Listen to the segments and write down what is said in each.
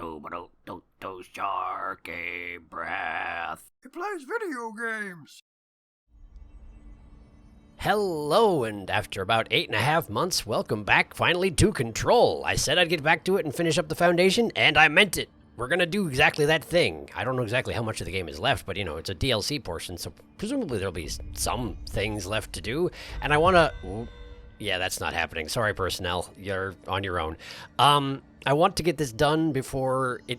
SharkyBreath. He plays video games. Hello, and after about 8.5 months, welcome back finally to Control. I said I'd get back to it and finish up the foundation, and I meant it. We're gonna do exactly that thing. I don't know exactly how much of the game is left, but you know, it's a DLC portion, so presumably there'll be some things left to do. And I wanna... Yeah, that's not happening. Sorry, personnel. You're on your own. I want to get this done before it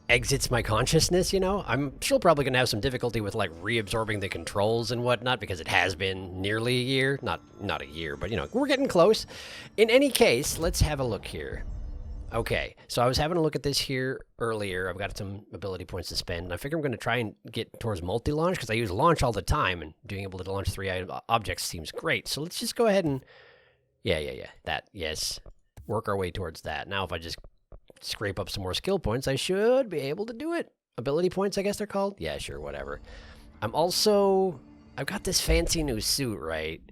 exits my consciousness, you know? I'm still probably gonna have some difficulty with, like, reabsorbing the controls and whatnot, because it has been nearly a year. Not a year, but, you know, we're getting close. In any case, let's have a look here. Okay, so I was having a look at this here earlier. I've got some ability points to spend, and I figure I'm gonna try and get towards multi-launch, because I use launch all the time, and being able to launch 3 objects seems great. So let's just go ahead and... Yeah, that, yes. Work our way towards that. Now, if I just scrape up some more skill points, I should be able to do it. Ability points, I guess they're called? Yeah, sure, whatever. I've got this fancy new suit, right?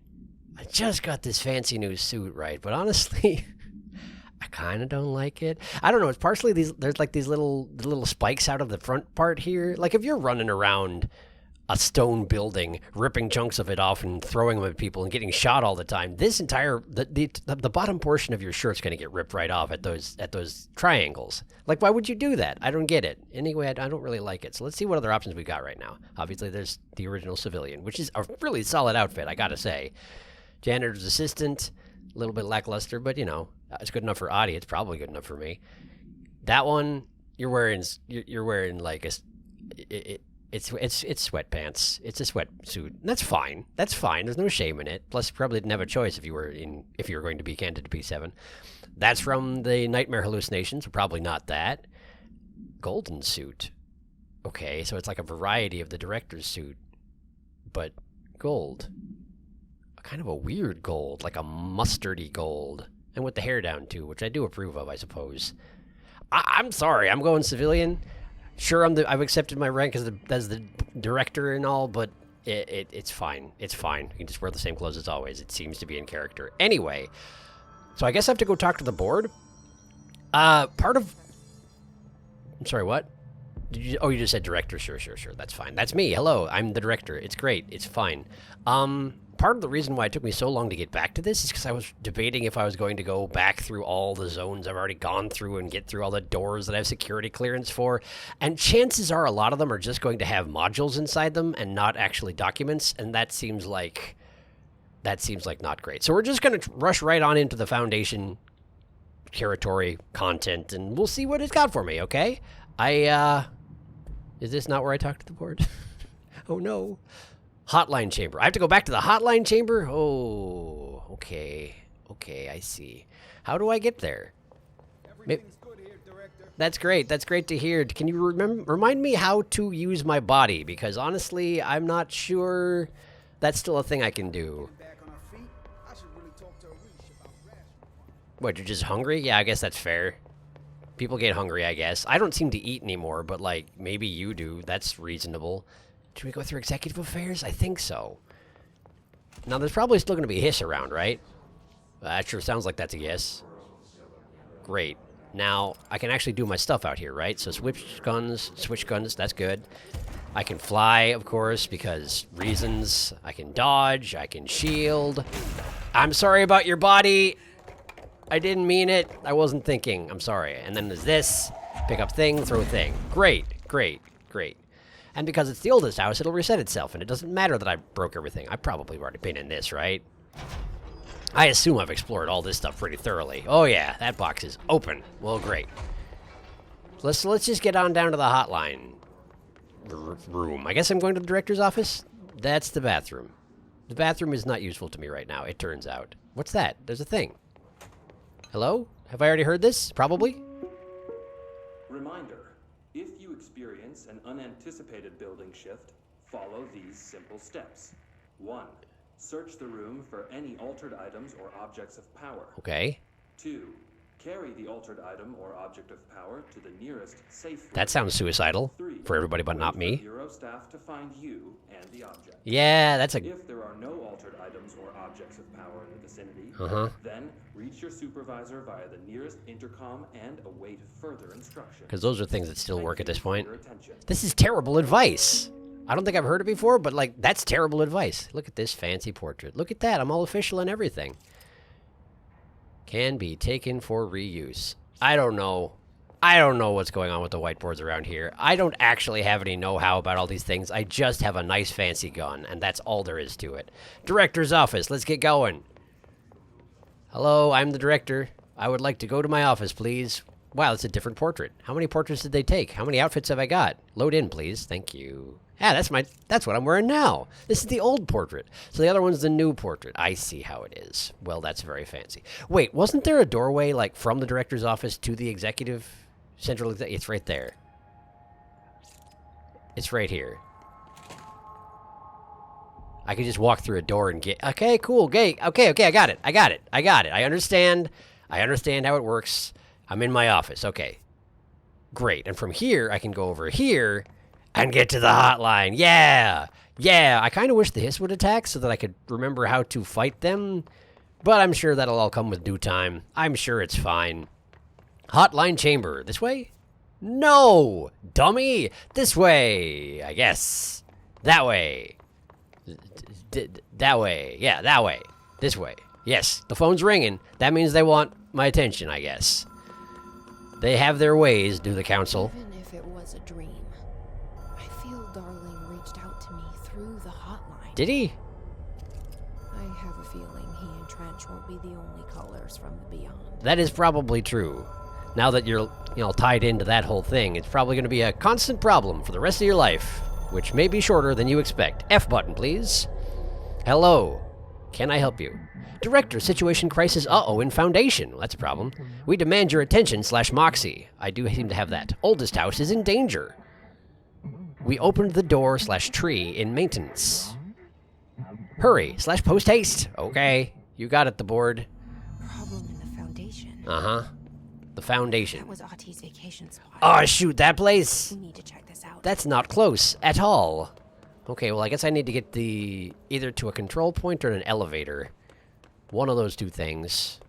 I just got this fancy new suit, right? But honestly, I kind of don't like it. I don't know, it's partially there's like these little spikes out of the front part here. Like if you're running around a stone building, ripping chunks of it off and throwing them at people and getting shot all the time, this entire the bottom portion of your shirt's going to get ripped right off at those triangles. Like, why would you do that? I don't get it. Anyway, I don't really like it. So let's see what other options we got right now. Obviously, there's the original civilian, which is a really solid outfit, I gotta say. Janitor's assistant, a little bit lackluster, but you know, it's good enough for Audie. It's probably good enough for me. That one, you're wearing like It's sweatpants. It's a sweatsuit. That's fine. That's fine. There's no shame in it. Plus, you probably didn't have a choice if you were going to be candid to P7. That's from the Nightmare Hallucinations. So probably not that. Golden suit. Okay, so it's like a variety of the director's suit, but gold. Kind of a weird gold, like a mustardy gold, and with the hair down too, which I do approve of, I suppose. I'm sorry. I'm going civilian. Sure, I've accepted my rank as the director and all, but it's fine. It's fine. You can just wear the same clothes as always. It seems to be in character. Anyway, so I guess I have to go talk to the board. I'm sorry, what? You just said director. Sure. That's fine. That's me. Hello, I'm the director. It's great. It's fine. Part of the reason why it took me so long to get back to this is because I was debating if I was going to go back through all the zones I've already gone through and get through all the doors that I have security clearance for. And chances are a lot of them are just going to have modules inside them and not actually documents, and that seems like not great. So we're just going to rush right on into the Foundation territory content, and we'll see what it's got for me, okay? Is this not where I talk to the board? Oh no. Hotline chamber. I have to go back to the hotline chamber? Oh, okay. Okay, I see. How do I get there? Everything's good here, Director. That's great. That's great to hear. Can you remind me how to use my body? Because honestly, I'm not sure that's still a thing I can do. Back on our feet. I should really talk to Arish about rations. What, you're just hungry? Yeah, I guess that's fair. People get hungry, I guess. I don't seem to eat anymore, but, like, maybe you do. That's reasonable. Should we go through executive affairs? I think so. Now, there's probably still going to be Hiss around, right? That sure sounds like that's a yes. Great. Now, I can actually do my stuff out here, right? So switch guns, that's good. I can fly, of course, because reasons. I can dodge, I can shield. I'm sorry about your body. I didn't mean it. I wasn't thinking. I'm sorry. And then there's this. Pick up thing, throw thing. Great. And because it's the oldest house, it'll reset itself, and it doesn't matter that I broke everything. I've probably already been in this, right? I assume I've explored all this stuff pretty thoroughly. Oh yeah, that box is open. Well, great. Let's just get on down to the hotline room. I guess I'm going to the director's office? That's the bathroom. The bathroom is not useful to me right now, it turns out. What's that? There's a thing. Hello? Have I already heard this? Probably? Reminder, if you experience an unanticipated building shift, follow these simple steps. 1. Search the room for any altered items or objects of power. Okay. 2. Carry the altered item or object of power to the nearest safe room. That sounds suicidal 3. for everybody but not Wait me. for Bureau staff to find you and the object. Yeah, that's a... If there are no altered items or objects of power in the vicinity, then reach your supervisor via the nearest intercom and await further instructions. Because those are things that still work at this point. Your attention. This is terrible advice. I don't think I've heard it before, but like, that's terrible advice. Look at this fancy portrait. Look at that. I'm all official and everything. Can be taken for reuse. I don't know. I don't know what's going on with the whiteboards around here. I don't actually have any know-how about all these things. I just have a nice fancy gun, and that's all there is to it. Director's office. Let's get going. Hello, I'm the director. I would like to go to my office, please. Wow, it's a different portrait. How many portraits did they take? How many outfits have I got? Load in, please. Thank you. Yeah, that's what I'm wearing now. This is the old portrait. So the other one's the new portrait. I see how it is. Well, that's very fancy. Wait, wasn't there a doorway like from the director's office to the executive central? It's right there. It's right here. I could just walk through a door and get... Okay, cool. Okay, I got it. I understand how it works. I'm in my office. Okay. Great. And from here, I can go over here and get to the hotline. Yeah. I kind of wish the hiss would attack so that I could remember how to fight them. But I'm sure that'll all come with due time. I'm sure it's fine. Hotline chamber. This way? No! Dummy! This way, I guess. That way. That way. Yeah, that way. This way. Yes, the phone's ringing. That means they want my attention, I guess. They have their ways, do the council. Even if it was a dream, I feel Darling reached out to me through the hotline. Did he? I have a feeling he and Trench won't be the only callers from the beyond. That is probably true. Now that you're, tied into that whole thing, it's probably going to be a constant problem for the rest of your life, which may be shorter than you expect. F button, please. Hello. Can I help you? Director, situation crisis, in Foundation. Well, that's a problem. We demand your attention / moxie. I do seem to have that. Oldest house is in danger. We opened the door / tree in maintenance. Hurry / post haste. Okay, you got it, the board. Problem in the Foundation. The Foundation. That was Auti's vacation spot. Oh, shoot, that place. We need to check this out. That's not close at all. Okay, well, I guess I need to get either to a control point or an elevator. One of those two things.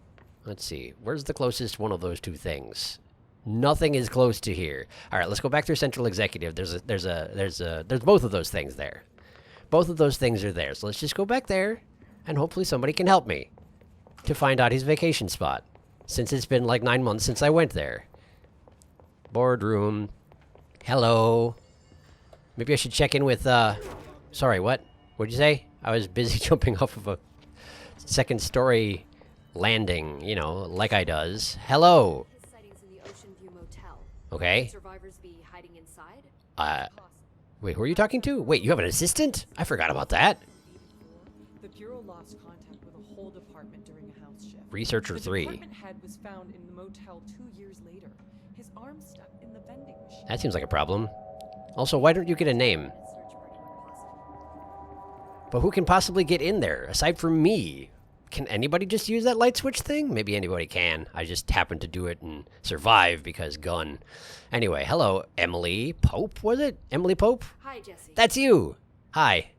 Let's see. Where's the closest one of those two things? Nothing is close to here. All right, let's go back through Central Executive. There's both of those things there. Both of those things are there. So let's just go back there, and hopefully somebody can help me to find out his vacation spot, since it's been like 9 months since I went there. Boardroom. Hello. Maybe I should check in with, sorry, what? What'd you say? I was busy jumping off of a second story landing, like I does. Hello. His sightings in the Ocean View Motel. Okay. Could survivors be hiding inside? Wait, who are you talking to? Wait, you have an assistant? I forgot about that. The Bureau lost contact with a whole department during a house shift. Researcher The 3. department head was found in the motel 2 years later. His arm stuck in the vending machine. That seems like a problem. Also, why don't you get a name? Search party when possible. But who can possibly get in there, aside from me? Can anybody just use that light switch thing? Maybe anybody can. I just happened to do it and survive because gun. Anyway, hello, Emily Pope, was it? Emily Pope? Hi, Jesse. That's you. Hi.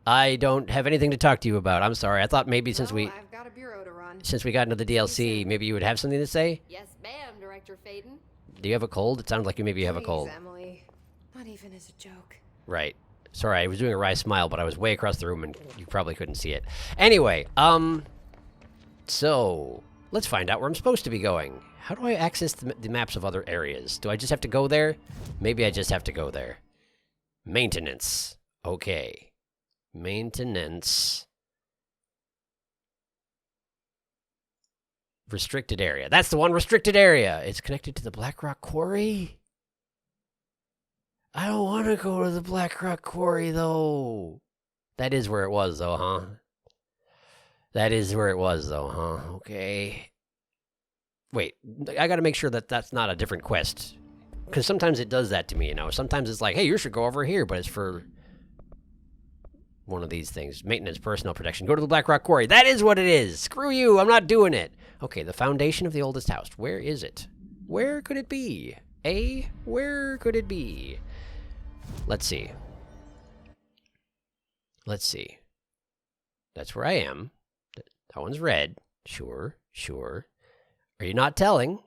I don't have anything to talk to you about. I'm sorry. I thought maybe since I've got a bureau to run. we got into the DLC, maybe you would have something to say? Yes, ma'am, Director Faden. Do you have a cold? It sounds like you maybe have a cold. Please, Emily. Not even as a joke. Right. Sorry, I was doing a wry smile, but I was way across the room and you probably couldn't see it. Anyway, so let's find out where I'm supposed to be going. How do I access the maps of other areas? Do I just have to go there? Maybe I just have to go there. Maintenance. Okay. Maintenance. Restricted area. That's the one, restricted area. It's connected to the Black Rock Quarry. I don't want to go to the Black Rock Quarry, though. That is where it was, though, huh? That is where it was, though, huh? Okay. Wait, I gotta make sure that that's not a different quest. Because sometimes it does that to me, Sometimes it's like, hey, you should go over here, but it's for one of these things. Maintenance, personnel protection. Go to the Black Rock Quarry. That is what it is. Screw you. I'm not doing it. Okay, the foundation of the oldest house. Where is it? Where could it be? Where could it be? Let's see. Let's see. That's where I am. That one's red. Sure, sure. Are you not telling?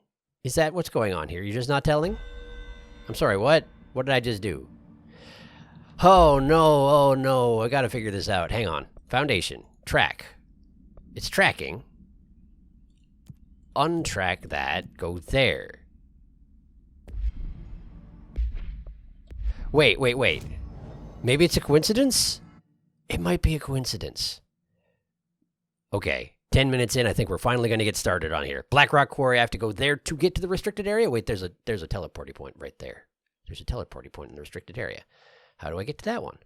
Is that what's going on here? You're just not telling? I'm sorry, what? What did I just do? Oh no, I gotta figure this out. Hang on. Foundation. Track. It's tracking. Untrack that. Go there. Wait. Maybe it's a coincidence? It might be a coincidence. Okay. 10 minutes in, I think we're finally going to get started on here. Black Rock Quarry, I have to go there to get to the restricted area? Wait, there's a teleporting point right there. There's a teleporting point in the restricted area. How do I get to that one?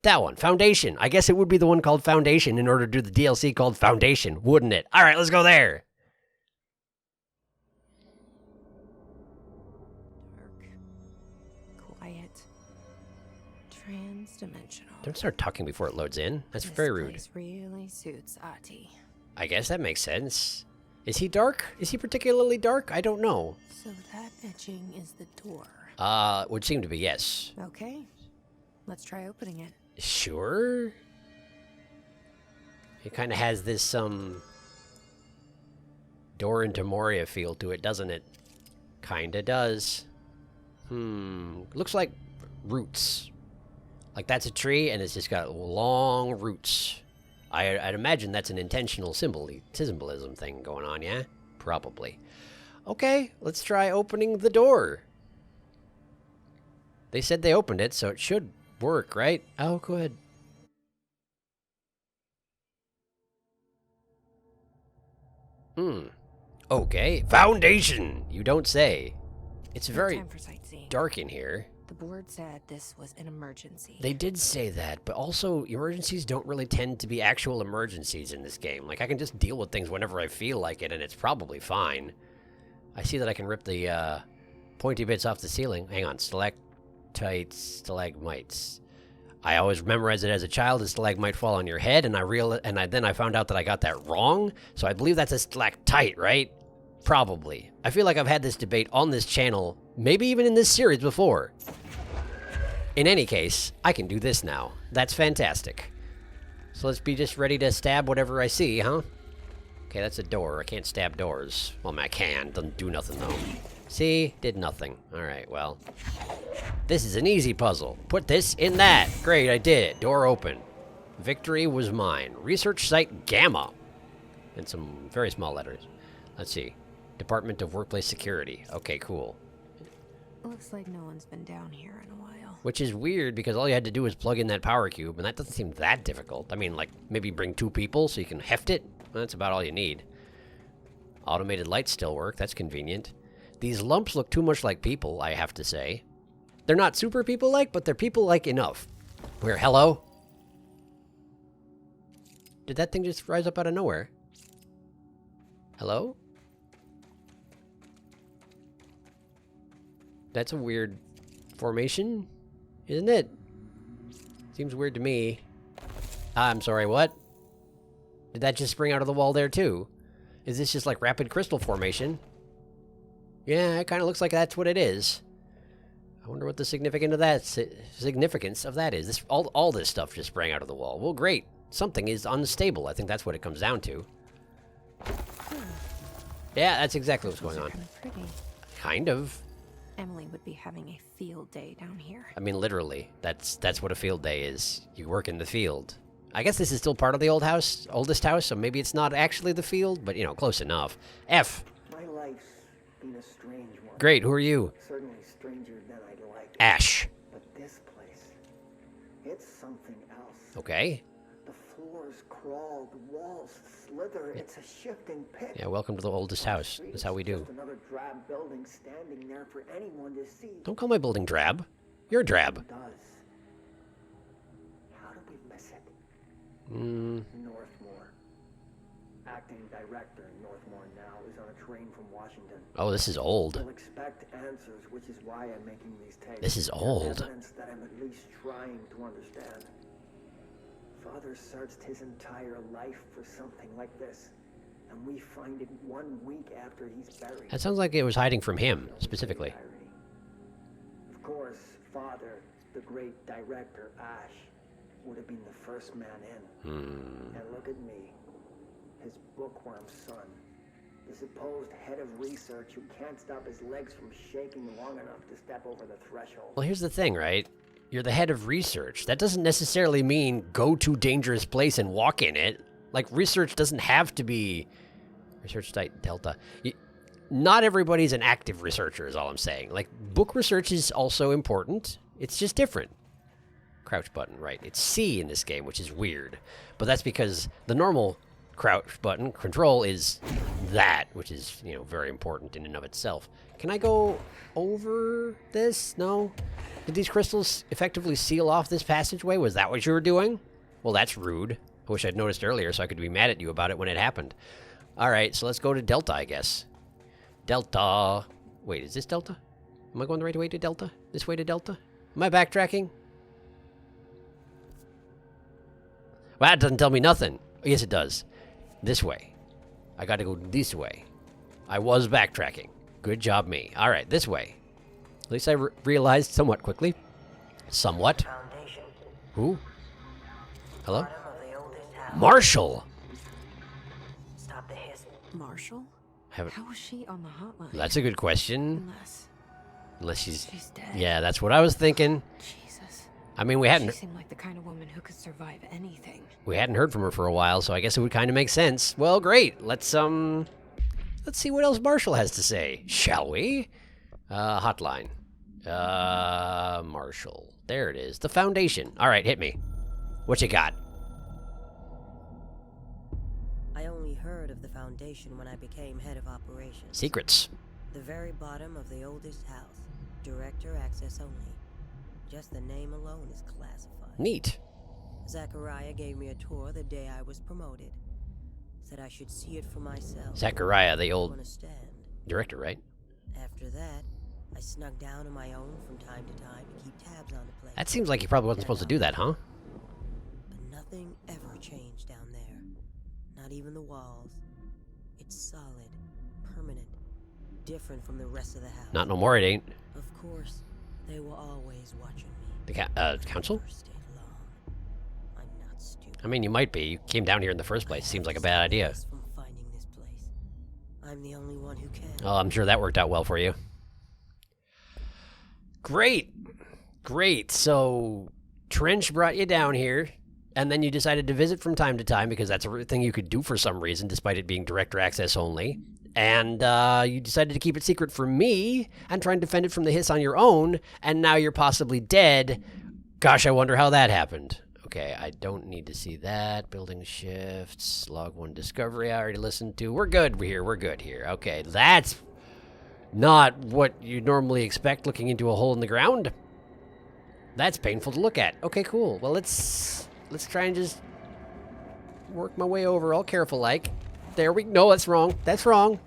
That one, Foundation. I guess it would be the one called Foundation in order to do the DLC called Foundation, wouldn't it? All right, let's go there. Dark. Quiet. Trans-dimensional. Don't start talking before it loads in. That's very rude. This place really suits Ahti. I guess that makes sense. Is he dark? Is he particularly dark? I don't know. So that etching is the door. Would seem to be yes. Okay. Let's try opening it. Sure. It kind of has this, door into Moria feel to it, doesn't it? Kinda does. Looks like roots. Like that's a tree, and it's just got long roots. I'd imagine that's an intentional symbolism thing going on, yeah? Probably. Okay, let's try opening the door. They said they opened it, so it should work, right? Oh, good. Okay. Foundation! You don't say. It's very Time for sightseeing. dark in here. The board said this was an emergency. They did say that, but also emergencies don't really tend to be actual emergencies in this game. Like, I can just deal with things whenever I feel like it, and it's probably fine. I see that I can rip the pointy bits off the ceiling. Hang on. Stalactites, stalagmites. I always memorized it as a child. A stalagmite fall on your head, and then I found out that I got that wrong. So I believe that's a stalactite, right? Probably. I feel like I've had this debate on this channel, maybe even in this series before. In any case, I can do this now. That's fantastic. So let's be just ready to stab whatever I see, huh? Okay, that's a door. I can't stab doors. Well, I mean, I can. Doesn't do nothing, though. See? Did nothing. Alright, well. This is an easy puzzle. Put this in that. Great, I did it. Door open. Victory was mine. Research site Gamma. And some very small letters. Let's see. Department of Workplace Security. Okay, cool. Looks like no one's been down here in a while. Which is weird because all you had to do was plug in that power cube, and that doesn't seem that difficult. I mean, like, maybe bring 2 people so you can heft it. Well, that's about all you need. Automated lights still work. That's convenient. These lumps look too much like people, I have to say. They're not super people-like, but they're people-like enough. Where, hello? Did that thing just rise up out of nowhere? Hello? That's a weird formation, isn't it? Seems weird to me. I'm sorry, what? Did that just spring out of the wall there, too? Is this just like rapid crystal formation? Yeah, it kind of looks like that's what it is. I wonder what the significance of that is. This all this stuff just sprang out of the wall. Well, great. Something is unstable. I think that's what it comes down to. Yeah, that's exactly what's going on. Kind of pretty. Kind of. Emily would be having a field day down here. I mean, literally. That's what a field day is. You work in the field. I guess this is still part of the oldest house, so maybe it's not actually the field, but, you know, close enough. F. My life's been a strange one. Great, who are you? Certainly stranger than I'd like. Ash. But this place, it's something else. Okay. The floors crawl, the walls slither. It's a shifting pit. Yeah, welcome to the oldest house. That's how we do. Just another drab building standing there for anyone to see. Don't call my building drab. You're drab. It does. How did we miss it? Northmore. Acting director in Northmore now is on a train from Washington. Oh, this is old. We'll expect answers, which is why I'm making these tapes. This is old. Evidence that I'm at least trying to understand. Father searched his entire life for something like this, and we find it 1 week after he's buried. That sounds like it was hiding from him, specifically. Of course, Father, the great director, Ash, would have been the first man in. And look at me, his bookworm son, the supposed head of research who can't stop his legs from shaking long enough to step over the threshold. Well, here's the thing, right? You're the head of research. That doesn't necessarily mean go to dangerous place and walk in it. Like, research doesn't have to be... Research site Delta. Not everybody's an active researcher, is all I'm saying. Like, book research is also important. It's just different. Crouch button, right. It's C in this game, which is weird. But that's because the normal crouch button control is that, which is, you know, very important in and of itself. Can I go over this? No? Did these crystals effectively seal off this passageway? Was that what you were doing? Well, that's rude. I wish I'd noticed earlier so I could be mad at you about it when it happened. Alright, so let's go to Delta, I guess. Delta. Wait, is this Delta? Am I going the right way to Delta? This way to Delta? Am I backtracking? Well, that doesn't tell me nothing. Yes, it does. This way. I gotta go this way. I was backtracking. Good job, me. Alright, this way. At least I realized somewhat quickly. Somewhat. Foundation. Who? Hello? Bottom of the oldest house. Marshall! Stop the hiss. Marshall? Haven't... How was she on the hotline? That's a good question. Unless She's dead. Yeah, that's what I was thinking. Jesus. I mean, we hadn't... She seemed like the kind of woman who could survive anything. We hadn't heard from her for a while, so I guess it would kind of make sense. Well, great. Let's see what else Marshall has to say, shall we? Hotline. Marshall. There it is. The Foundation. All right, hit me. What you got? I only heard of the Foundation when I became head of operations. Secrets. The very bottom of the oldest house. Director access only. Just the name alone is classified. Neat. Zachariah gave me a tour the day I was promoted. Said I should see it for myself. Zachariah, the old Understand. director, right? After that, I snuck down on my own from time to time to keep tabs on the place. That seems like he probably wasn't supposed to do that, huh? But nothing ever changed down there. Not even the walls. It's solid, permanent, different from the rest of the house. Not no more, it ain't. Of course, they were always watching me. The council? Never stayed long. I'm not stupid. I mean, you might be. You came down here in the first place. Seems like a bad idea. From finding this place. I'm the only one who can. Oh, I'm sure that worked out well for you. Great. Great. So, Trench brought you down here, and then you decided to visit from time to time because that's a thing you could do for some reason, despite it being director access only. And you decided to keep it secret from me and try and defend it from the hiss on your own, and now you're possibly dead. Gosh, I wonder how that happened. Okay, I don't need to see that. Building shifts, log 1 discovery I already listened to. We're good here, we're good here. Okay, that's not what you normally expect looking into a hole in the ground. That's painful to look at. Okay, cool. Well, let's try and just work my way over all careful like. There we no, that's wrong. That's wrong.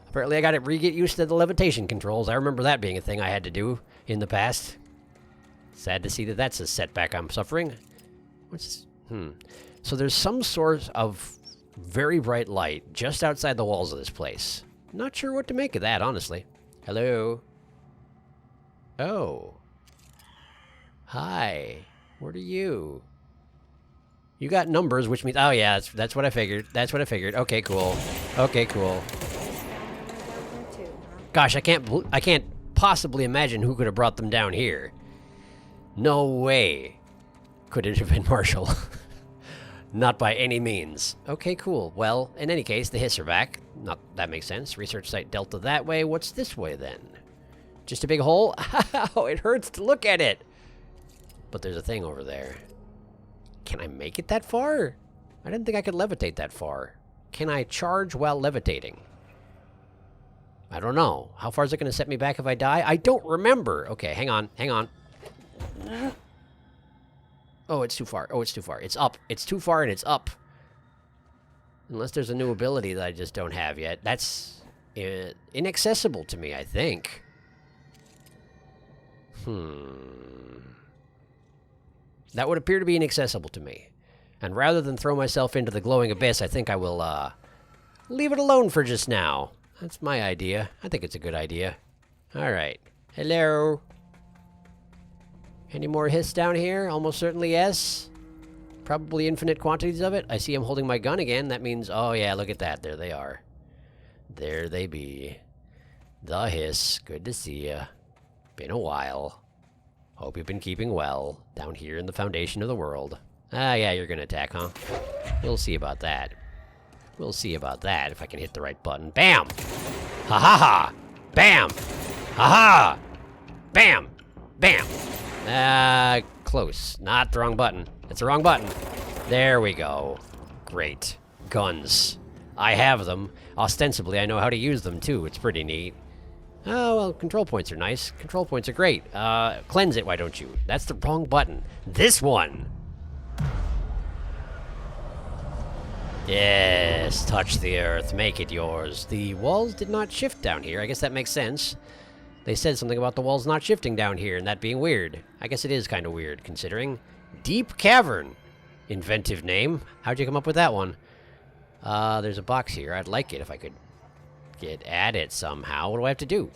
Apparently I got to re-get used to the levitation controls. I remember that being a thing I had to do in the past. Sad to see that that's a setback I'm suffering. So there's some sort of very bright light just outside the walls of this place. Not sure what to make of that, honestly. Hello? Oh. Hi. What are you? You got numbers, which means... Oh, yeah, that's what I figured. That's what I figured. Okay, cool. Okay, cool. Gosh, I can't possibly imagine who could have brought them down here. No way could it have been Marshall. Not by any means. Okay, cool. Well, in any case, the hiss are back. Not that makes sense. Research site Delta that way. What's this way, then? Just a big hole? Ow, it hurts to look at it. But there's a thing over there. Can I make it that far? I didn't think I could levitate that far. Can I charge while levitating? I don't know. How far is it going to set me back if I die? I don't remember. Okay, hang on. Hang on. Oh, it's too far. Oh, it's too far. It's up. It's too far and it's up. Unless there's a new ability that I just don't have yet. That's inaccessible to me, I think. That would appear to be inaccessible to me. And rather than throw myself into the glowing abyss, I think I will, leave it alone for just now. That's my idea. I think it's a good idea. Alright. Hello? Any more hiss down here? Almost certainly yes. Probably infinite quantities of it. I see him holding my gun again. That means, oh yeah, look at that. There they are. There they be. The hiss. Good to see ya. Been a while. Hope you've been keeping well. Down here in the foundation of the world. Ah, yeah, you're gonna attack, huh? We'll see about that. We'll see about that if I can hit the right button. Bam! Ha ha ha! Bam! Ha ha! Bam! Bam! Close. Not the wrong button. It's the wrong button. There we go. Great. Guns. I have them. Ostensibly, I know how to use them, too. It's pretty neat. Oh, well, control points are nice. Control points are great. Cleanse it, why don't you? That's the wrong button. This one! Yes, touch the earth, make it yours. The walls did not shift down here. I guess that makes sense. They said something about the walls not shifting down here and that being weird. I guess it is kind of weird, considering. Deep Cavern. Inventive name. How'd you come up with that one? There's a box here. I'd like it if I could get at it somehow. What do I have to do?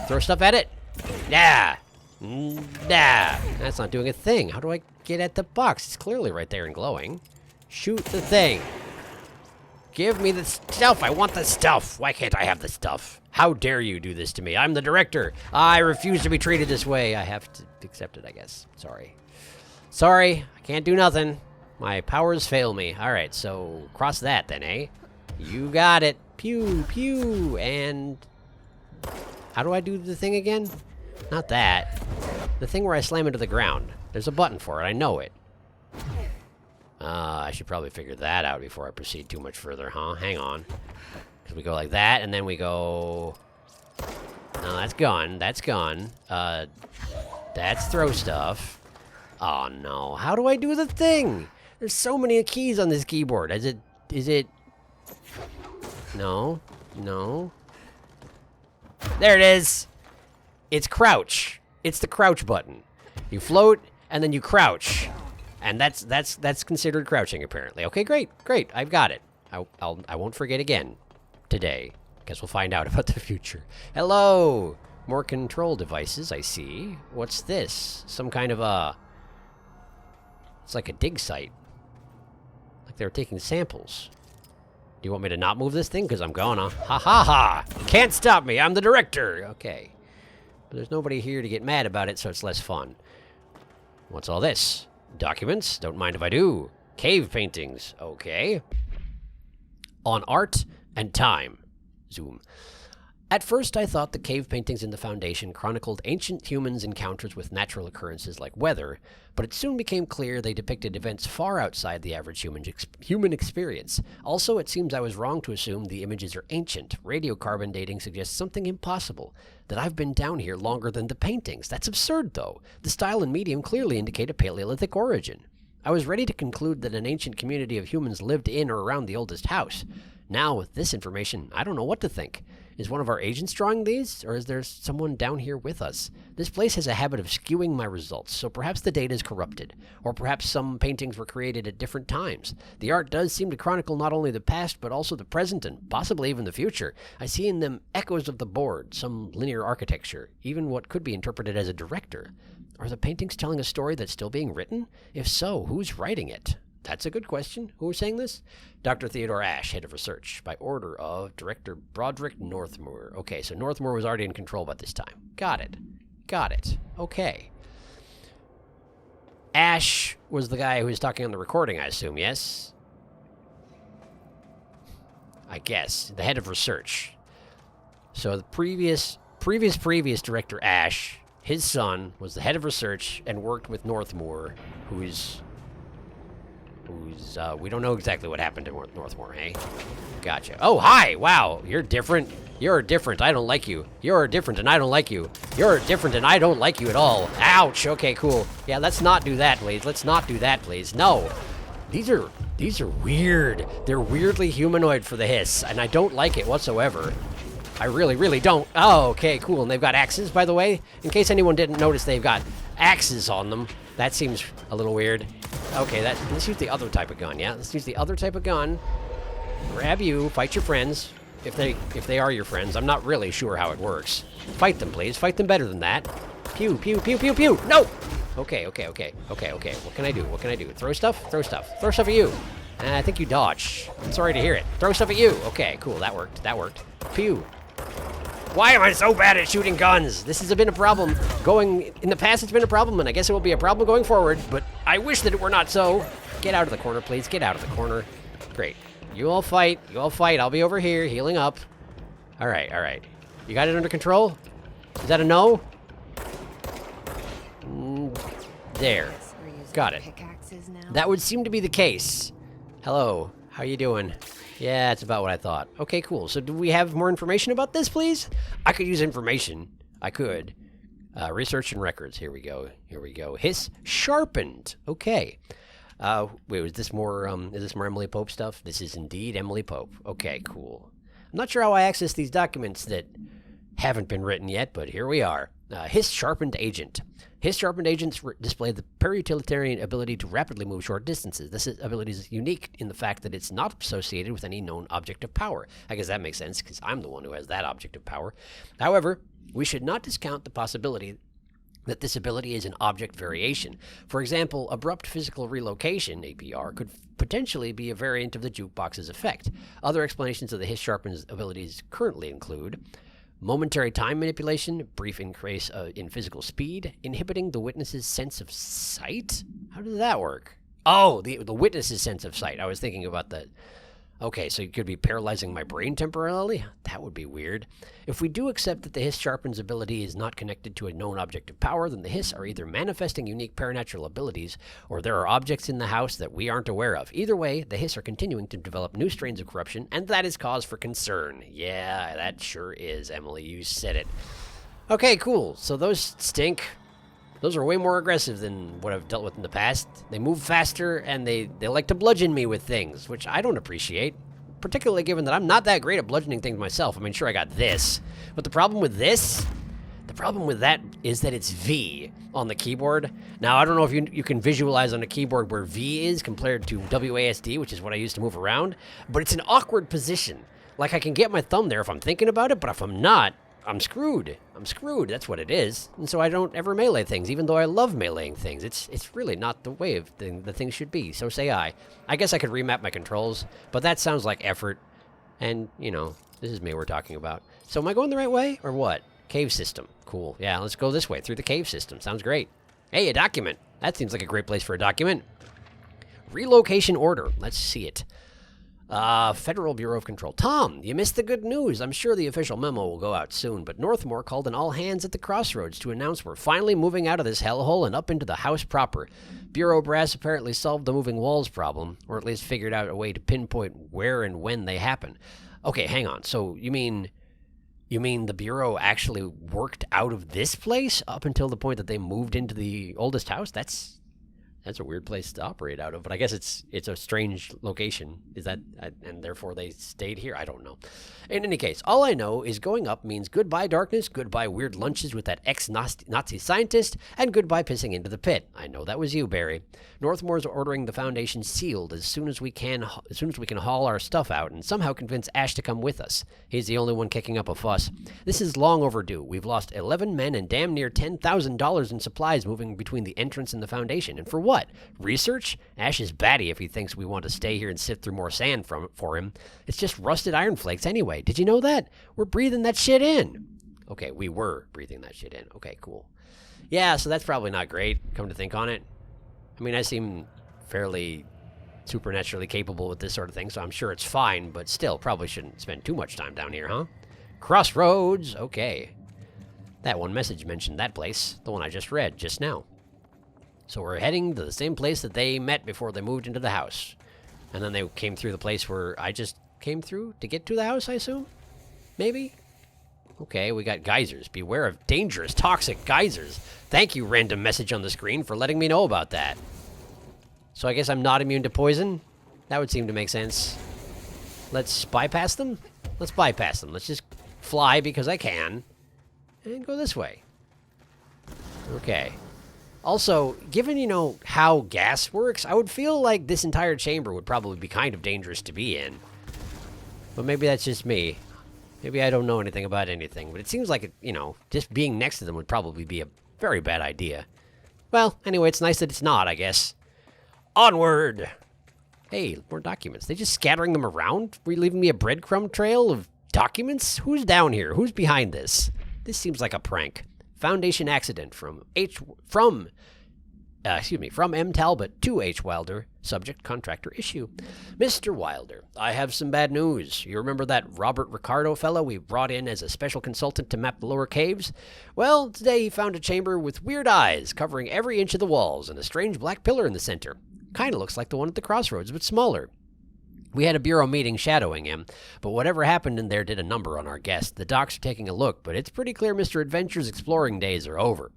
Throw stuff at it? Nah. Nah. That's not doing a thing. How do I get at the box? It's clearly right there and glowing. Shoot the thing. Give me the stuff. I want the stuff. Why can't I have the stuff? How dare you do this to me? I'm the director. I refuse to be treated this way. I have to accept it, I guess. Sorry. Sorry. I can't do nothing. My powers fail me. All right, so cross that then, eh? You got it. Pew, pew. And how do I do the thing again? Not that. The thing where I slam into the ground. There's a button for it. I know it. I should probably figure that out before I proceed too much further, huh? Hang on. Because we go like that, and then we go... No, that's gun. That's gun. That's throw stuff. Oh, no. How do I do the thing? There's so many keys on this keyboard. Is it... No. No. There it is. It's crouch. It's the crouch button. You float, and then you crouch. And that's considered crouching, apparently. Okay, great. I've got it. I won't forget again today. Guess we'll find out about the future. Hello! More control devices, I see. What's this? Some kind of a... It's like a dig site. Like they were taking samples. Do you want me to not move this thing? Because I'm gonna. Ha ha ha! Can't stop me, I'm the director! Okay. But there's nobody here to get mad about it, so it's less fun. What's all this? Documents? Don't mind if I do. Cave paintings. Okay. On art and time. Zoom. At first, I thought the cave paintings in the Foundation chronicled ancient humans' encounters with natural occurrences like weather, but it soon became clear they depicted events far outside the average human experience. Also, it seems I was wrong to assume the images are ancient. Radiocarbon dating suggests something impossible, that I've been down here longer than the paintings. That's absurd, though. The style and medium clearly indicate a Paleolithic origin. I was ready to conclude that an ancient community of humans lived in or around the oldest house. Now, with this information, I don't know what to think. Is one of our agents drawing these, or is there someone down here with us? This place has a habit of skewing my results, so perhaps the data is corrupted, or perhaps some paintings were created at different times. The art does seem to chronicle not only the past, but also the present and possibly even the future. I see in them echoes of the board, some linear architecture, even what could be interpreted as a director. Are the paintings telling a story that's still being written? If so, who's writing it? That's a good question. Who was saying this? Dr. Theodore Ashe, head of research, by order of Director Broderick Northmoor. Okay, so Northmoor was already in control by this time. Got it. Okay. Ashe was the guy who was talking on the recording, I assume, yes? I guess. The head of research. So the previous Director Ashe, his son, was the head of research and worked with Northmoor, who's we don't know exactly what happened to Northmoor, hey? Gotcha. Oh, hi! Wow, you're different. You're different. I don't like you. You're different and I don't like you. You're different and I don't like you at all. Ouch! Okay, cool. Yeah, let's not do that, please. Let's not do that, please. No! These are weird. They're weirdly humanoid for the hiss, and I don't like it whatsoever. I really don't. Oh, okay, cool. And they've got axes, by the way. In case anyone didn't notice, they've got axes on them. That seems a little weird. Okay, let's use the other type of gun, yeah? Let's use the other type of gun. Grab you, fight your friends. If they are your friends. I'm not really sure how it works. Fight them, please. Fight them better than that. Pew, pew, pew, pew, pew! No! Okay. What can I do? What can I do? Throw stuff? Throw stuff. Throw stuff at you. I think you dodge. I'm sorry to hear it. Throw stuff at you. Okay, cool. That worked. Pew. Why am I so bad at shooting guns? This has been a problem. In the past, it's been a problem, and I guess it will be a problem going forward, but I wish that it were not so. Get out of the corner, please. Get out of the corner. Great. You all fight. I'll be over here, healing up. All right. You got it under control? Is that a no? There. Got it. That would seem to be the case. Hello. How you doing? Yeah, that's about what I thought. Okay, cool. So do we have more information about this, please? I could use information. I could. Research and records. Here we go. Hiss sharpened. Okay. Wait, is this more Emily Pope stuff? This is indeed Emily Pope. Okay, cool. I'm not sure how I access these documents that haven't been written yet, but here we are. Hiss sharpened agent. Hiss sharpened agents display the per-utilitarian ability to rapidly move short distances. This ability is unique in the fact that it's not associated with any known object of power. I guess that makes sense, because I'm the one who has that object of power. However, we should not discount the possibility that this ability is an object variation. For example, abrupt physical relocation, APR, could potentially be a variant of the jukebox's effect. Other explanations of the Hiss sharpened abilities currently include momentary time manipulation, brief increase in physical speed, inhibiting the witness's sense of sight? How does that work? Oh, the witness's sense of sight. I was thinking about the... Okay, so it could be paralyzing my brain temporarily? That would be weird. If we do accept that the Hiss sharpens ability is not connected to a known object of power, then the Hiss are either manifesting unique paranatural abilities, or there are objects in the house that we aren't aware of. Either way, the Hiss are continuing to develop new strains of corruption, and that is cause for concern. Yeah, that sure is, Emily. You said it. Okay, cool. So those stink. Those are way more aggressive than what I've dealt with in the past. They move faster, and they like to bludgeon me with things, which I don't appreciate, particularly given that I'm not that great at bludgeoning things myself. I mean, sure, I got this, but the problem with that is that it's V on the keyboard. Now, I don't know if you can visualize on a keyboard where V is compared to WASD, which is what I use to move around, but it's an awkward position. Like, I can get my thumb there if I'm thinking about it, but if I'm not, I'm screwed. That's what it is. And so I don't ever melee things, even though I love meleeing things. It's really not the way the things should be, so say I. I guess I could remap my controls, but that sounds like effort. And, you know, this is me we're talking about. So am I going the right way, or what? Cave system. Cool. Yeah, let's go this way, through the cave system. Sounds great. Hey, a document. That seems like a great place for a document. Relocation order. Let's see it. Federal Bureau of Control. Tom, you missed the good news. I'm sure the official memo will go out soon, but Northmore called an all-hands at the crossroads to announce we're finally moving out of this hellhole and up into the house proper. Bureau brass apparently solved the moving walls problem, or at least figured out a way to pinpoint where and when they happen. Okay, hang on. So you mean the Bureau actually worked out of this place up until the point that they moved into the oldest house? That's a weird place to operate out of, but I guess it's a strange location. Is that, and therefore they stayed here? I don't know. In any case, all I know is going up means goodbye darkness, goodbye weird lunches with that ex-Nazi scientist, and goodbye pissing into the pit. I know that was you, Barry. Northmore's ordering the Foundation sealed as soon as we can haul our stuff out and somehow convince Ash to come with us. He's the only one kicking up a fuss. This is long overdue. We've lost 11 men and damn near $10,000 in supplies moving between the entrance and the Foundation. And for what? Research? Ash is batty if he thinks we want to stay here and sift through more sand for him. It's just rusted iron flakes anyway. Did you know that? We're breathing that shit in. Okay, we were breathing that shit in. Okay, cool. Yeah, so that's probably not great, come to think on it. I mean, I seem fairly supernaturally capable with this sort of thing, so I'm sure it's fine, but still, probably shouldn't spend too much time down here, huh? Crossroads, okay. That one message mentioned that place, the one I just read just now. So we're heading to the same place that they met before they moved into the house. And then they came through the place where I just came through to get to the house, I assume? Maybe? Okay, we got geysers. Beware of dangerous, toxic geysers. Thank you, random message on the screen, for letting me know about that. So I guess I'm not immune to poison? That would seem to make sense. Let's bypass them? Let's bypass them. Let's just fly because I can. And go this way. Okay. Also, given, you know, how gas works, I would feel like this entire chamber would probably be kind of dangerous to be in. But maybe that's just me. Maybe I don't know anything about anything. But it seems like, you know, just being next to them would probably be a very bad idea. Well, anyway, it's nice that it's not, I guess. Onward! Hey, more documents. They just scattering them around? Were you leaving me a breadcrumb trail of documents? Who's down here? Who's behind this? This seems like a prank. Foundation accident from M. Talbot to H. Wilder. Subject contractor issue. Mr. Wilder, I have some bad news. You remember that Robert Ricardo fellow we brought in as a special consultant to map the lower caves? Well, today he found a chamber with weird eyes covering every inch of the walls and a strange black pillar in the center. Kinda looks like the one at the crossroads, but smaller. We had a bureau meeting shadowing him, but whatever happened in there did a number on our guest. The docs are taking a look, but it's pretty clear Mr. Adventure's exploring days are over.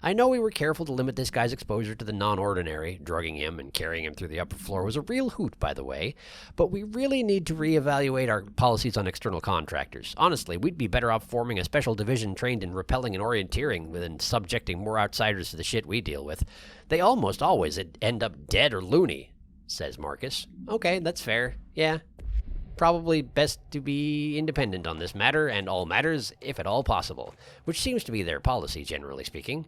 I know we were careful to limit this guy's exposure to the non-ordinary. Drugging him and carrying him through the upper floor was a real hoot, by the way. But we really need to reevaluate our policies on external contractors. Honestly, we'd be better off forming a special division trained in repelling and orienteering than subjecting more outsiders to the shit we deal with. They almost always end up dead or loony, says Marcus. Okay, that's fair. Yeah. Probably best to be independent on this matter and all matters, if at all possible, which seems to be their policy, generally speaking.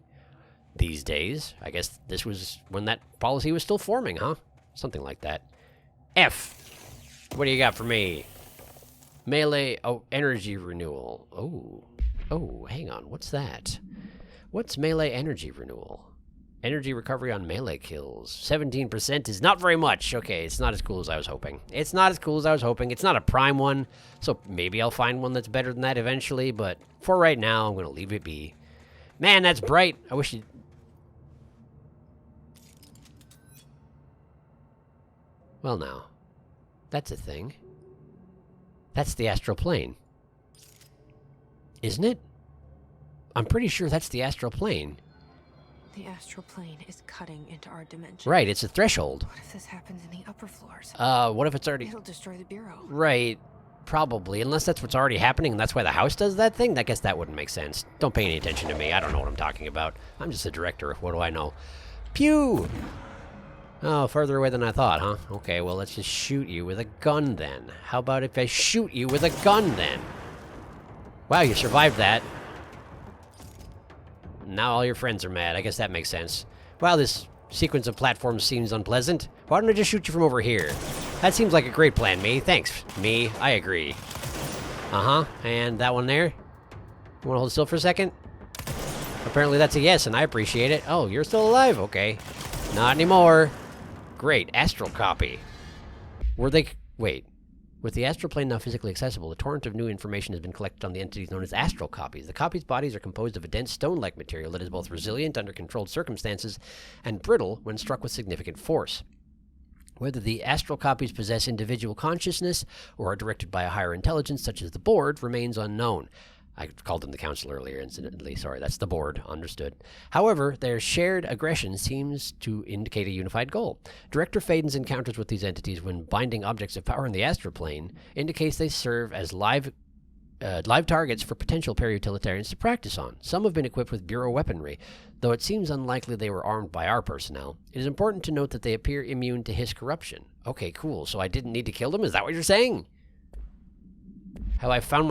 These days, I guess this was when that policy was still forming, huh? Something like that. F. What do you got for me? Melee, energy renewal. Oh, hang on, what's that? What's melee energy renewal? Energy recovery on melee kills. 17% is not very much. Okay, it's not as cool as I was hoping. It's not a prime one, so maybe I'll find one that's better than that eventually, but for right now, I'm going to leave it be. Man, that's bright. I wish you'd... Well, now, that's a thing. That's the astral plane. Isn't it? I'm pretty sure that's the astral plane. The astral plane is cutting into our dimension. Right, it's a threshold. What if this happens in the upper floors? What if it's already... It'll destroy the bureau. Right, probably. Unless that's what's already happening and that's why the house does that thing? I guess that wouldn't make sense. Don't pay any attention to me. I don't know what I'm talking about. I'm just a director. What do I know? Pew! Oh, further away than I thought, huh? Okay, well, let's just shoot you with a gun then. How about if I shoot you with a gun then? Wow, you survived that. Now all your friends are mad. I guess that makes sense. Wow, this sequence of platforms seems unpleasant. Why don't I just shoot you from over here? That seems like a great plan, me. Thanks, me. I agree. Uh-huh. And that one there? You want to hold still for a second? Apparently that's a yes, and I appreciate it. Oh, you're still alive? Okay. Not anymore. Great. Astral copy. Were they... Wait. With the astral plane now physically accessible, a torrent of new information has been collected on the entities known as astral copies. The copies' bodies are composed of a dense stone-like material that is both resilient under controlled circumstances and brittle when struck with significant force. Whether the astral copies possess individual consciousness or are directed by a higher intelligence, such as the board, remains unknown. I called them the council earlier, incidentally. Sorry, that's the board. Understood. However, their shared aggression seems to indicate a unified goal. Director Faden's encounters with these entities when binding objects of power in the astral plane indicates they serve as live targets for potential para-utilitarians to practice on. Some have been equipped with Bureau weaponry, though it seems unlikely they were armed by our personnel. It is important to note that they appear immune to his corruption. Okay, cool. So I didn't need to kill them? Is that what you're saying? Have I found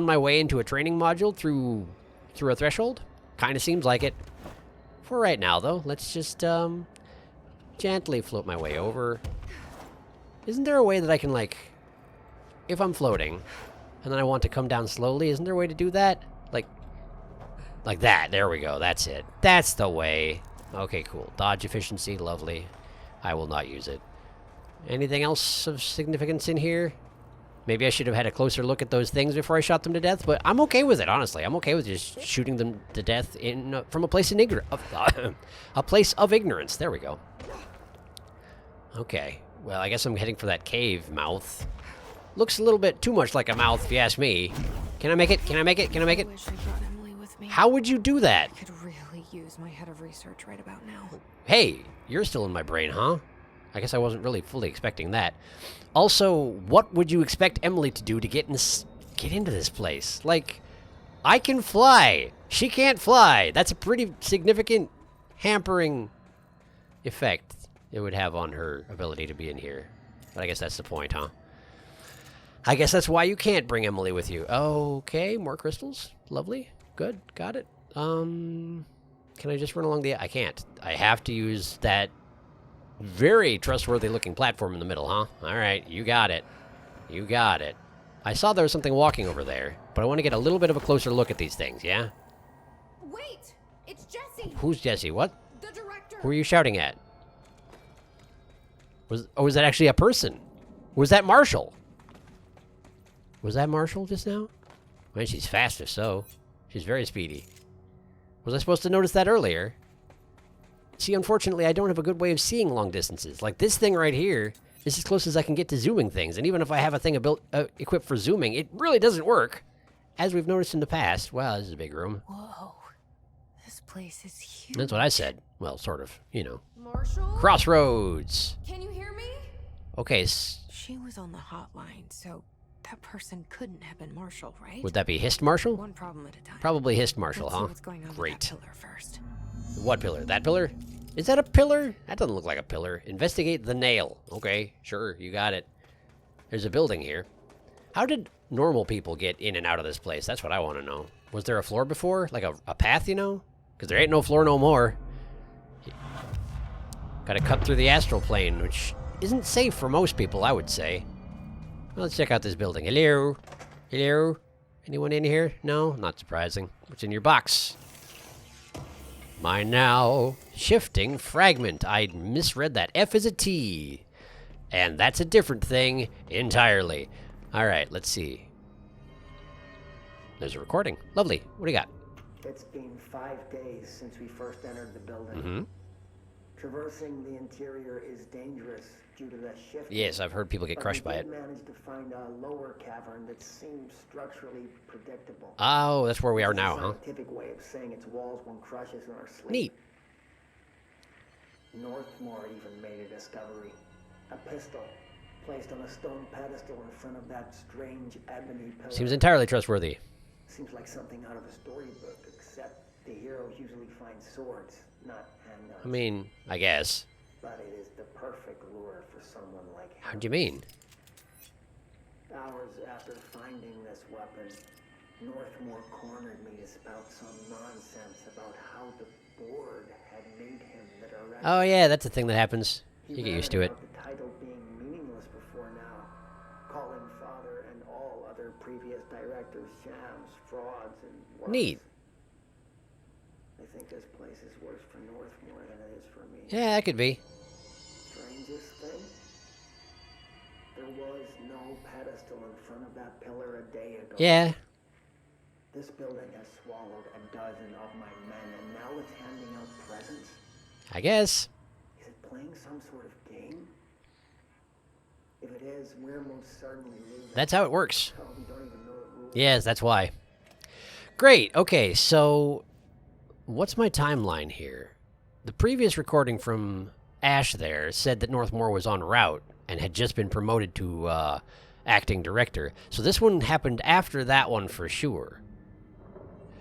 my way into a training module through a threshold? Kind of seems like it. For right now, though, let's just, gently float my way over. Isn't there a way that I can, like, if I'm floating, and then I want to come down slowly, isn't there a way to do that? Like that. There we go. That's it. That's the way. Okay, cool. Dodge efficiency. Lovely. I will not use it. Anything else of significance in here? Maybe I should have had a closer look at those things before I shot them to death, but I'm okay with it, honestly. I'm okay with just shooting them to death from a place a place of ignorance. There we go. Okay. Well, I guess I'm heading for that cave mouth. Looks a little bit too much like a mouth, if you ask me. Can I make it? Can I make it? Can I make it? I wish I brought Emily with me. How would you do that? I could really use my head of research right about now. Hey, you're still in my brain, huh? I guess I wasn't really fully expecting that. Also, what would you expect Emily to do to get into this place? Like, I can fly. She can't fly. That's a pretty significant hampering effect it would have on her ability to be in here. But I guess that's the point, huh? I guess that's why you can't bring Emily with you. Okay, more crystals. Lovely. Good. Got it. Can I just run along the... I can't. I have to use that very trustworthy looking platform in the middle, huh? Alright, you got it. You got it. I saw there was something walking over there, but I want to get a little bit of a closer look at these things, yeah? Wait! It's Jesse! Who's Jesse? What? The director! Who are you shouting at? Was that actually a person? Was that Marshall? Was that Marshall just now? I mean, she's fast if so. She's very speedy. Was I supposed to notice that earlier? See, unfortunately, I don't have a good way of seeing long distances. Like this thing right here is as close as I can get to zooming things. And even if I have a thing equipped for zooming, it really doesn't work. As we've noticed in the past. Wow, this is a big room. Whoa. This place is huge. That's what I said. Well, sort of, you know. Marshall? Crossroads. Can you hear me? Okay, She was on the hotline, so that person couldn't have been Marshall, right? would that be Hist Marshall? One problem at a time. Probably Hist Marshall, Let's see huh? what's going on Great. with that pillar first. What pillar? That pillar? Is that a pillar? That doesn't look like a pillar. Investigate the nail. Okay, sure, you got it. There's a building here. How did normal people get in and out of this place? That's what I want to know. Was there a floor before? Like a path, you know? Because there ain't no floor no more. Gotta cut through the astral plane, which isn't safe for most people, I would say. Well, let's check out this building. Hello? Hello? Anyone in here? No? Not surprising. What's in your box? My now shifting fragment. I misread that. F is a T. And that's a different thing entirely. Alright, let's see. There's a recording. Lovely. What do you got? It's been 5 days since we first entered the building. Mm-hmm. Traversing the interior is dangerous due to the shift. Yes, I've heard people get crushed by it. We managed to find a lower cavern that seems structurally predictable. Oh, that's where we are now, huh? Scientific way of saying its walls won't crush us in our sleep. Neat. Northmore even made a discovery. A pistol placed on a stone pedestal in front of that strange ebony pillar. Seems entirely trustworthy. Seems like something out of a storybook, except the heroes usually find swords, not handguns. I mean, I guess. But it is the perfect lure for someone like him. How'd you mean? Hours after finding this weapon, Northmore cornered me to spout some nonsense about how the board had made him the director. Oh yeah, that's a thing that happens. He You get ran used to it. about the title being meaningless before now, calling Father and all other previous directors shams, frauds, and worse. Neat. I think this place is worse for Northmore than it is for me. Yeah, that could be. Strangest thing? There was no pedestal in front of that pillar a day ago. Yeah. This building has swallowed a dozen of my men, and now it's handing out presents? I guess. Is it playing some sort of game? If it is, we're most certainly losing. That's how it works. Oh, we don't even know the rules. Yes, that's why. Great. Okay, so what's my timeline here? The previous recording from Ash there said that Northmore was en route and had just been promoted to acting director. So this one happened after that one for sure.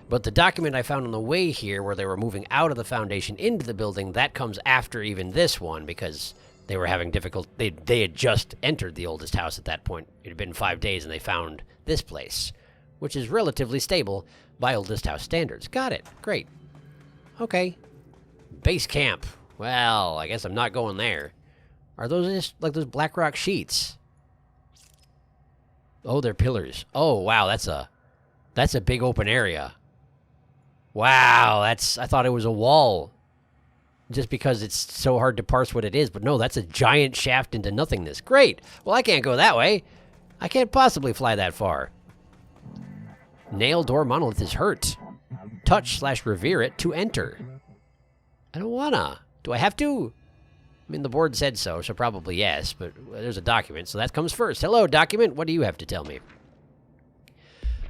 But the document I found on the way here where they were moving out of the Foundation into the building, that comes after even this one because they were having difficulty. They had just entered the oldest house at that point. It had been 5 days and they found this place, which is relatively stable by oldest house standards. Got it. Great. Okay. Base camp. Well, I guess I'm not going there. Are those just like those black rock sheets? Oh, they're pillars. Oh, wow, that's a big open area. Wow, I thought it was a wall. Just because it's so hard to parse what it is, but no, that's a giant shaft into nothingness. Great. Well, I can't go that way. I can't possibly fly that far. Nail door monolith is hurt. Touch/revere it to enter. I don't wanna. Do I have to? I mean, the board said so probably yes, but there's a document, so that comes first. Hello, document. What do you have to tell me?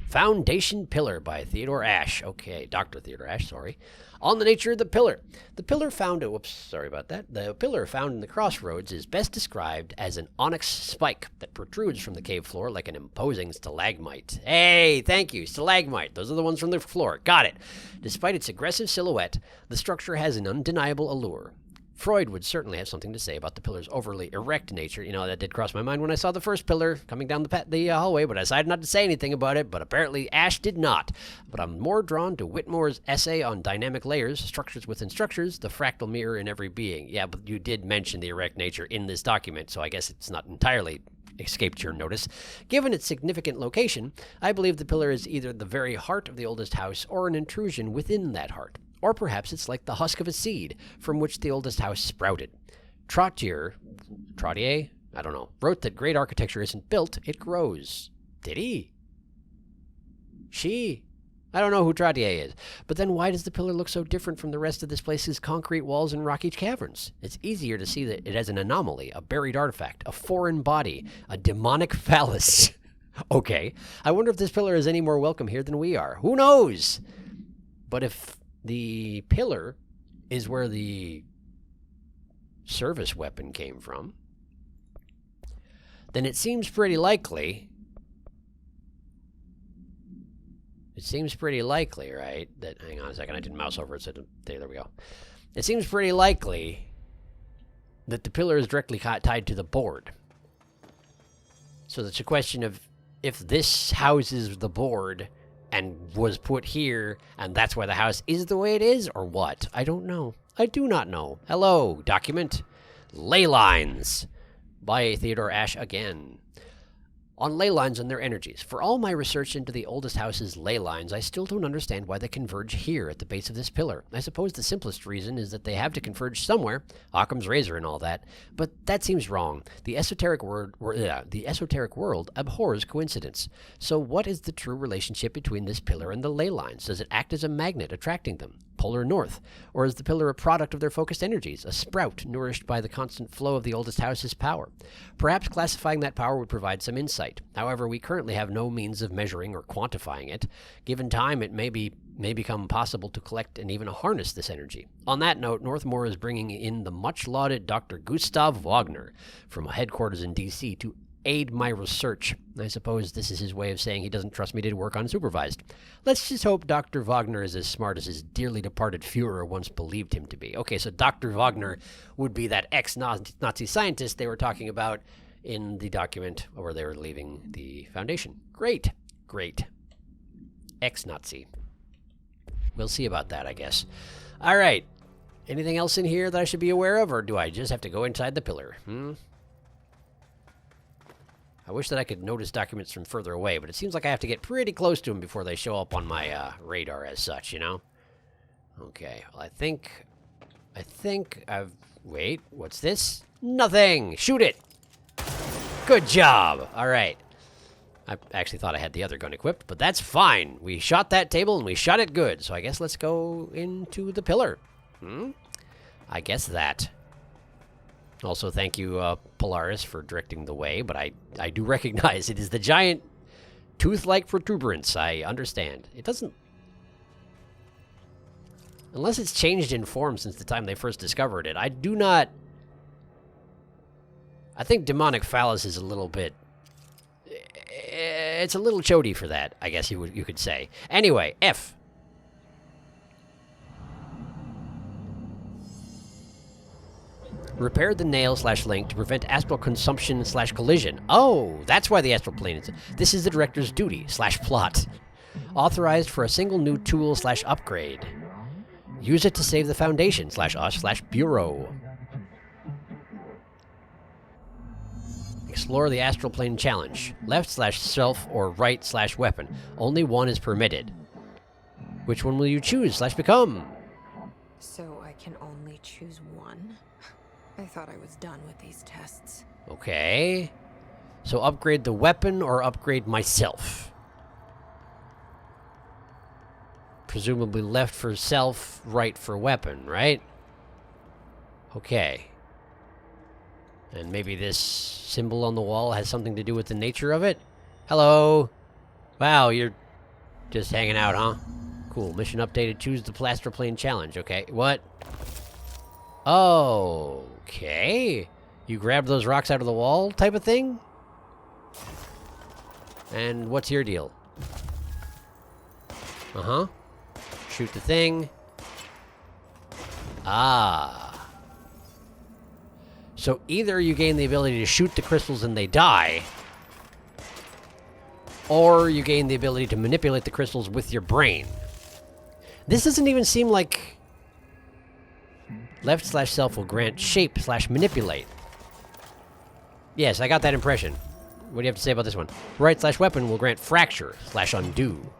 Foundation Pillar by Theodore Ashe. Okay, Dr. Theodore Ashe, sorry. On the nature of the pillar. The pillar found, whoops, sorry about that. The pillar found in the crossroads is best described as an onyx spike that protrudes from the cave floor like an imposing stalagmite. Hey, thank you, stalagmite. Those are the ones from the floor. Got it. Despite its aggressive silhouette, the structure has an undeniable allure. Freud would certainly have something to say about the pillar's overly erect nature. You know, that did cross my mind when I saw the first pillar coming down the hallway, but I decided not to say anything about it, but apparently Ashe did not. But I'm more drawn to Whitmore's essay on dynamic layers, structures within structures, the fractal mirror in every being. Yeah, but you did mention the erect nature in this document, so I guess it's not entirely escaped your notice. Given its significant location, I believe the pillar is either the very heart of the oldest house or an intrusion within that heart. Or perhaps it's like the husk of a seed from which the oldest house sprouted. Trottier, I don't know, wrote that great architecture isn't built, it grows. Did he? She? I don't know who Trottier is. But then why does the pillar look so different from the rest of this place's concrete walls and rocky caverns? It's easier to see that it has an anomaly, a buried artifact, a foreign body, a demonic phallus. Okay, I wonder if this pillar is any more welcome here than we are. Who knows? But if the pillar is where the service weapon came from, then it seems pretty likely, right, that, hang on a second, I didn't mouse over it, so there we go. It seems pretty likely that the pillar is directly tied to the board. So it's a question of if this houses the board and was put here, and that's why the house is the way it is, or what? I don't know. I do not know. Hello, document. Ley lines by Theodore Ashe again. On ley lines and their energies. For all my research into the oldest house's ley lines, I still don't understand why they converge here at the base of this pillar. I suppose the simplest reason is that they have to converge somewhere, Occam's razor and all that, but that seems wrong. The esoteric world abhors coincidence. So what is the true relationship between this pillar and the ley lines? Does it act as a magnet attracting them? Polar north? Or is the pillar a product of their focused energies, a sprout nourished by the constant flow of the oldest house's power? Perhaps classifying that power would provide some insight. However, we currently have no means of measuring or quantifying it. Given time, it may become possible to collect and even harness this energy. On that note, Northmore is bringing in the much-lauded Dr. Gustav Wagner from headquarters in D.C. to aid my research. I suppose this is his way of saying he doesn't trust me to work unsupervised. Let's just hope Dr. Wagner is as smart as his dearly departed Führer once believed him to be. Okay, so Dr. Wagner would be that ex-Nazi scientist they were talking about in the document where they were leaving the Foundation. Great. Ex-Nazi. We'll see about that, I guess. All right. Anything else in here that I should be aware of, or do I just have to go inside the pillar? I wish that I could notice documents from further away, but it seems like I have to get pretty close to them before they show up on my radar as such, you know? Okay, well, I think I've... Wait, what's this? Nothing! Shoot it! Good job! All right. I actually thought I had the other gun equipped, but that's fine. We shot that table, and we shot it good, so I guess let's go into the pillar. I guess that. Also, thank you, Polaris, for directing the way, but I do recognize it is the giant tooth-like protuberance. I understand. It doesn't... Unless it's changed in form since the time they first discovered it, I do not... I think demonic phallus is a little bit... It's a little chody for that, I guess you could say. Anyway, F. Repair the nail/link to prevent astral consumption/collision. Oh, that's why the astral plane is... This is the director's duty/plot. Authorized for a single new tool/upgrade. Use it to save the Foundation/us/bureau. Explore the astral plane challenge. Left/self or right/weapon. Only one is permitted. Which one will you choose/become? So I can only choose one? I thought I was done with these tests. Okay. So upgrade the weapon or upgrade myself? Presumably left for self, right for weapon, right? Okay. And maybe this symbol on the wall has something to do with the nature of it? Hello? Wow, you're Just hanging out, huh? Cool. Mission updated. Choose the plaster plane challenge. Okay. What? Okay. You grab those rocks out of the wall type of thing? And what's your deal? Uh-huh. Shoot the thing. Ah. So either you gain the ability to shoot the crystals and they die, or you gain the ability to manipulate the crystals with your brain. This doesn't even seem like left/self will grant shape/manipulate. Yes, I got that impression. What do you have to say about this one? Right/weapon will grant fracture/undo.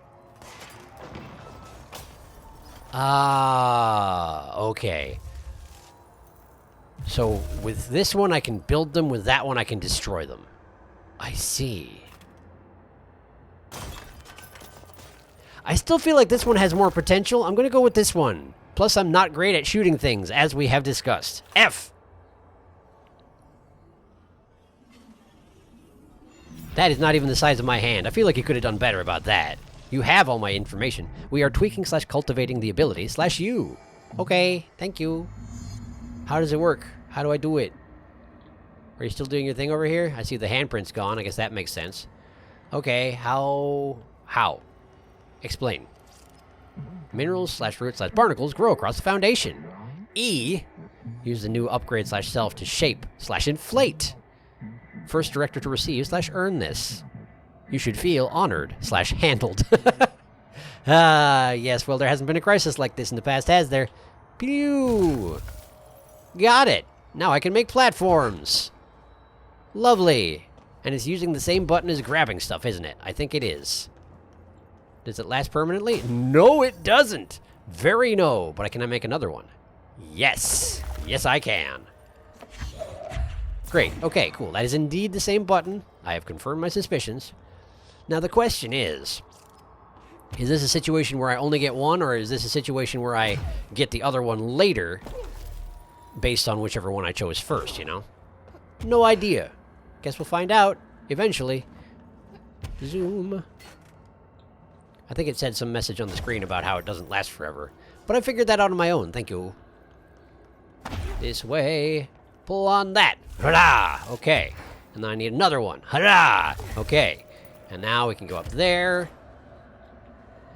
Ah, okay. So with this one I can build them, with that one I can destroy them. I see. I still feel like this one has more potential. I'm gonna go with this one. Plus I'm not great at shooting things, as we have discussed. F! That is not even the size of my hand. I feel like you could have done better about that. You have all my information. We are tweaking/cultivating the ability/you. Okay, thank you. How does it work? How do I do it? Are you still doing your thing over here? I see the handprint's gone. I guess that makes sense. Okay, how? Explain. Minerals/roots/barnacles grow across the foundation. E. Use the new upgrade/self to shape/inflate. First director to receive/earn this. You should feel honored/handled. Yes, well, there hasn't been a crisis like this in the past, has there? Pew! Got it! Now I can make platforms! Lovely! And it's using the same button as grabbing stuff, isn't it? I think it is. Does it last permanently? No, it doesn't! Very no, but can I make another one? Yes! Yes, I can. Great. Okay, cool. That is indeed the same button. I have confirmed my suspicions. Now, the question is this a situation where I only get one, or is this a situation where I get the other one later based on whichever one I chose first, you know? No idea. Guess we'll find out eventually. Zoom. I think it said some message on the screen about how it doesn't last forever. But I figured that out on my own. Thank you. This way. Pull on that. Hurrah! Okay. And then I need another one. Hurrah! Okay. And now we can go up there.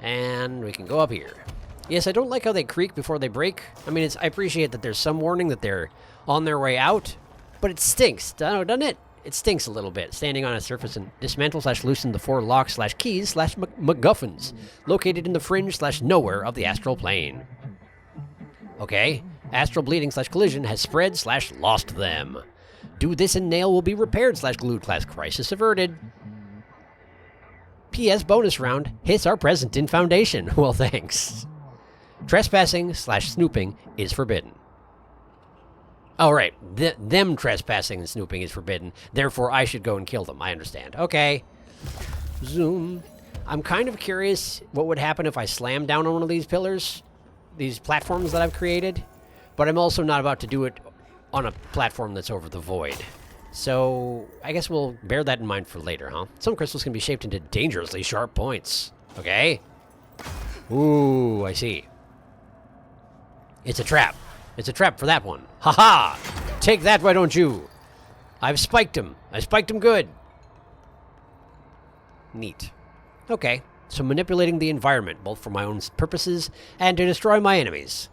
And we can go up here. Yes, I don't like how they creak before they break. I mean, I appreciate that there's some warning that they're on their way out. But it stinks, doesn't it? It stinks a little bit. Standing on a surface and dismantle/loosen the 4 locks/keys/MacGuffins located in the fringe/nowhere of the astral plane. Okay. Astral bleeding/collision has spread/lost them. Do this and nail will be repaired/glued/crisis averted. P.S. bonus round. Hits are present in Foundation. Well, thanks. Trespassing/snooping is forbidden. Oh, right. Them trespassing and snooping is forbidden. Therefore, I should go and kill them. I understand. Okay. Zoom. I'm kind of curious what would happen if I slammed down on one of these pillars. These platforms that I've created. But I'm also not about to do it on a platform that's over the void. So, I guess we'll bear that in mind for later, huh? Some crystals can be shaped into dangerously sharp points. Okay? Ooh, I see. It's a trap. It's a trap for that one. Ha-ha! Take that, why don't you? I've spiked him. I spiked him good. Neat. Okay, so manipulating the environment, both for my own purposes and to destroy my enemies.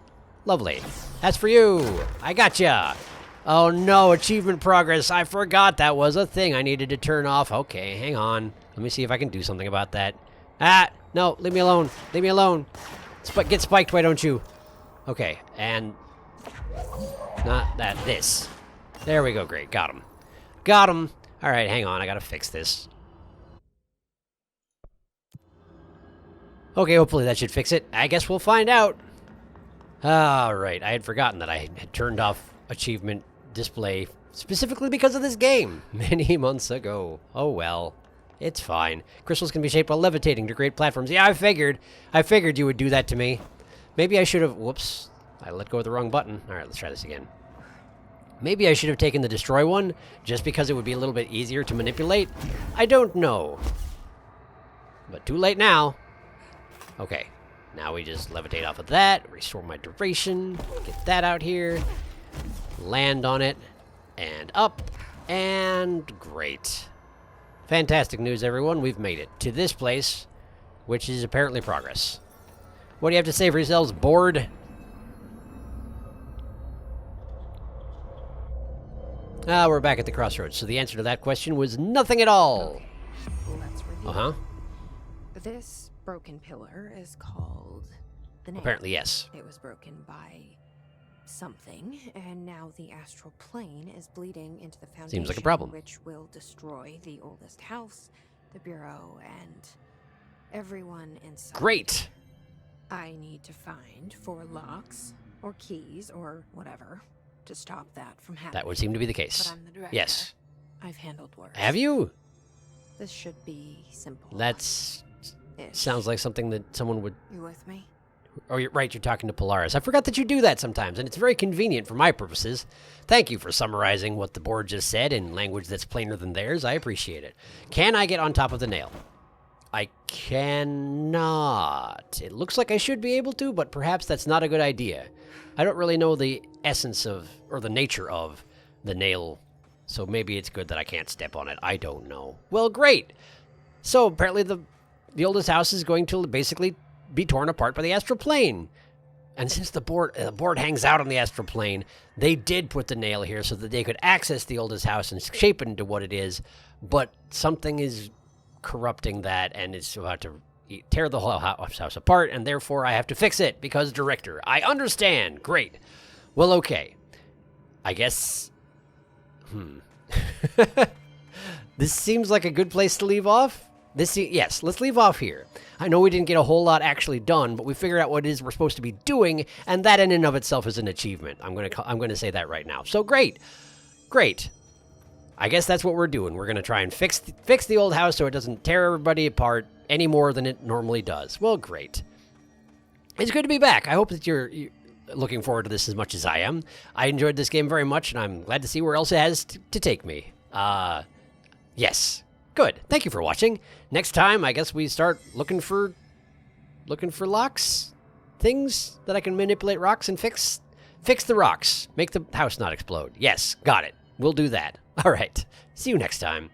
Lovely. That's for you. I gotcha. Oh no, achievement progress. I forgot that was a thing I needed to turn off. Okay, hang on. Let me see if I can do something about that. Ah, no, leave me alone. Leave me alone. Get spiked, why don't you? Okay, and... not that, this. There we go, great. Got him. Got him. Alright, hang on, I gotta fix this. Okay, hopefully that should fix it. I guess we'll find out. Alright, I had forgotten that I had turned off achievement display specifically because of this game many months ago. Oh well, it's fine. Crystals can be shaped while levitating to create platforms. Yeah, I figured you would do that to me. Maybe I should have... whoops. I let go of the wrong button. Alright, let's try this again. Maybe I should have taken the destroy one, just because it would be a little bit easier to manipulate. I don't know. But too late now. Okay. Now we just levitate off of that, restore my duration, get that out here, land on it, and up, and great. Fantastic news, everyone. We've made it to this place, which is apparently progress. What do you have to say for yourselves, board? Ah, we're back at the crossroads, so the answer to that question was nothing at all. Let's review. Uh-huh. This broken pillar is called the nail. Apparently, yes. It was broken by something, and now the astral plane is bleeding into the foundation. Seems like a problem. Which will destroy the oldest house, the bureau, and everyone inside. Great. I need to find 4 locks, or keys, or whatever, to stop that from happening. That would seem to be the case. But I'm the director. Yes. I've handled worse. Have you? This should be simple. That's... Ish. Sounds like something that someone would... You with me? Oh, you're right, you're talking to Polaris. I forgot that you do that sometimes, and it's very convenient for my purposes. Thank you for summarizing what the board just said in language that's plainer than theirs. I appreciate it. Can I get on top of the nail? I cannot. It looks like I should be able to, but perhaps that's not a good idea. I don't really know the essence of, or the nature of, the nail, so maybe it's good that I can't step on it. I don't know. Well, great. So apparently the oldest house is going to basically be torn apart by the astral plane. And since the board hangs out on the astral plane, they did put the nail here so that they could access the oldest house and shape it into what it is, but something is corrupting that, and it's about to tear the whole house apart, and therefore I have to fix it, because director. I understand. Great. Well, okay. I guess... This seems like a good place to leave off. Yes, let's leave off here. I know we didn't get a whole lot actually done, but we figured out what it is we're supposed to be doing, and that in and of itself is an achievement. I'm gonna say that right now. So great. I guess that's what we're doing. We're gonna try and fix the old house so it doesn't tear everybody apart any more than it normally does. Well, great. It's good to be back. I hope that you're looking forward to this as much as I am. I enjoyed this game very much, and I'm glad to see where else it has to take me. Yes. Good. Thank you for watching. Next time, I guess we start looking for locks, things that I can manipulate rocks and fix the rocks. Make the house not explode. Yes, got it. We'll do that. All right. See you next time.